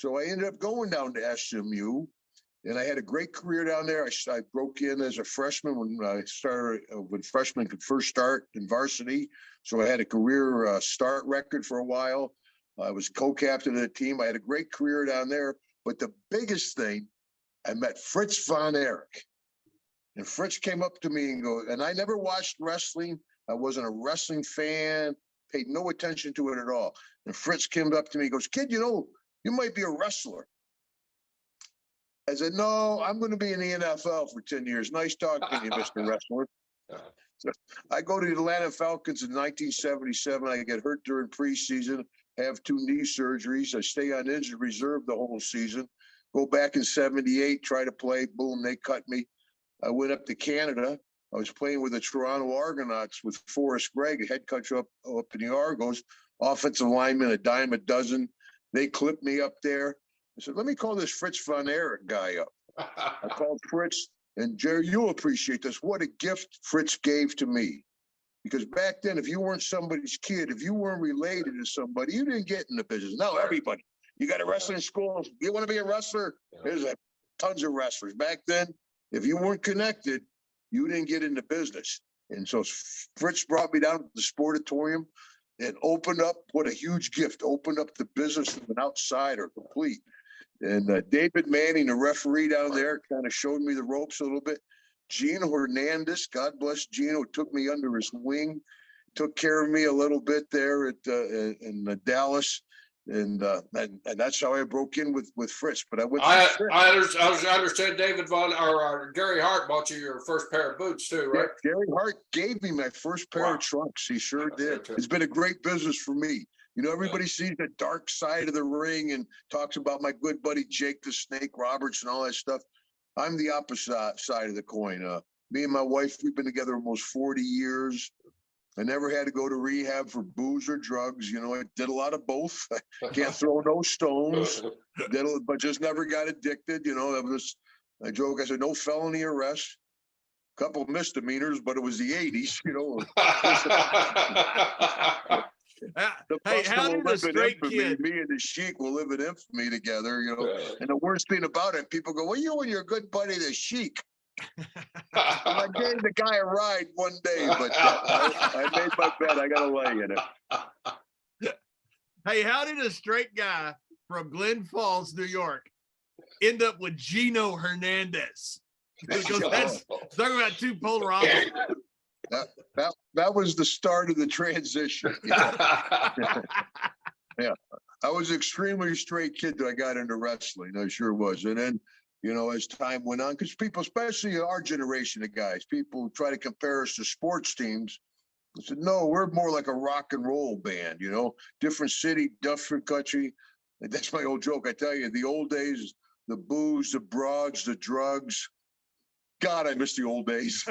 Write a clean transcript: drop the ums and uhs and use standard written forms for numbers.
So I ended up going down to SMU, and I had a great career down there. I broke in as a freshman when I started, when freshmen could first start in varsity. So I had a career start record for a while. I was co-captain of the team. I had a great career down there. But the biggest thing, I met Fritz von Erich. And Fritz came up to me and goes, and I never watched wrestling. I wasn't a wrestling fan, paid no attention to it at all. And Fritz came up to me and goes, kid, you know, you might be a wrestler. I said, no, I'm going to be in the NFL for 10 years. Nice talking to you, Mr. Wrestler. So I go to the Atlanta Falcons in 1977. I get hurt during preseason, have 2 knee surgeries. I stay on injured reserve the whole season. Go back in 78, try to play. Boom, they cut me. I went up to Canada. I was playing with the Toronto Argonauts with Forrest Gregg, head coach up in the Argos, offensive lineman, a dime a dozen. They clipped me up there. I said, let me call this Fritz von Erich guy up. I called Fritz, and Jerry, you'll appreciate this. What a gift Fritz gave to me. Because back then, if you weren't somebody's kid, if you weren't related to somebody, you didn't get in the business. Now everybody, you got a wrestling school. You want to be a wrestler? There's tons of wrestlers. Back then, if you weren't connected, you didn't get into business. And so Fritz brought me down to the Sportatorium and opened up, what a huge gift, opened up the business of an outsider complete. And David Manning, the referee down there, kind of showed me the ropes a little bit. Gino Hernandez, God bless Gino, took me under his wing, took care of me a little bit there in Dallas. And that's how I broke in with Fritz. But I understand David or Gary Hart bought you your first pair of boots too, right? Yeah, Gary Hart gave me my first pair of trunks. He sure did. It's been a great business for me. You know, everybody sees the dark side of the ring and talks about my good buddy Jake the Snake Roberts and all that stuff. I'm the opposite side of the coin. Me and my wife, we've been together almost 40 years. I never had to go to rehab for booze or drugs. You know, I did a lot of both. I can't throw no stones, but just never got addicted. You know, that was I joke. I said, no felony arrests, a couple of misdemeanors, but it was the 80s, you know. Hey, how did a straight kid? Me and the Sheik will live in infamy together, you know. And the worst thing about it, people go, well, you and your good buddy, the Sheik. I gave the guy a ride one day, but I made my bet. I got to lay in it. Hey, how did a straight guy from Glen Falls, New York, end up with Gino Hernandez? Because that's talking about 2 polar opposites. That was the start of the transition. Yeah. Yeah. I was an extremely straight kid till I got into wrestling. I sure was. And then, you know, as time went on, because people, especially our generation of guys, people try to compare us to sports teams. I said, no, we're more like a rock and roll band, you know, different city, different country. And that's my old joke. I tell you, the old days, the booze, the broads, the drugs. God, I miss the old days.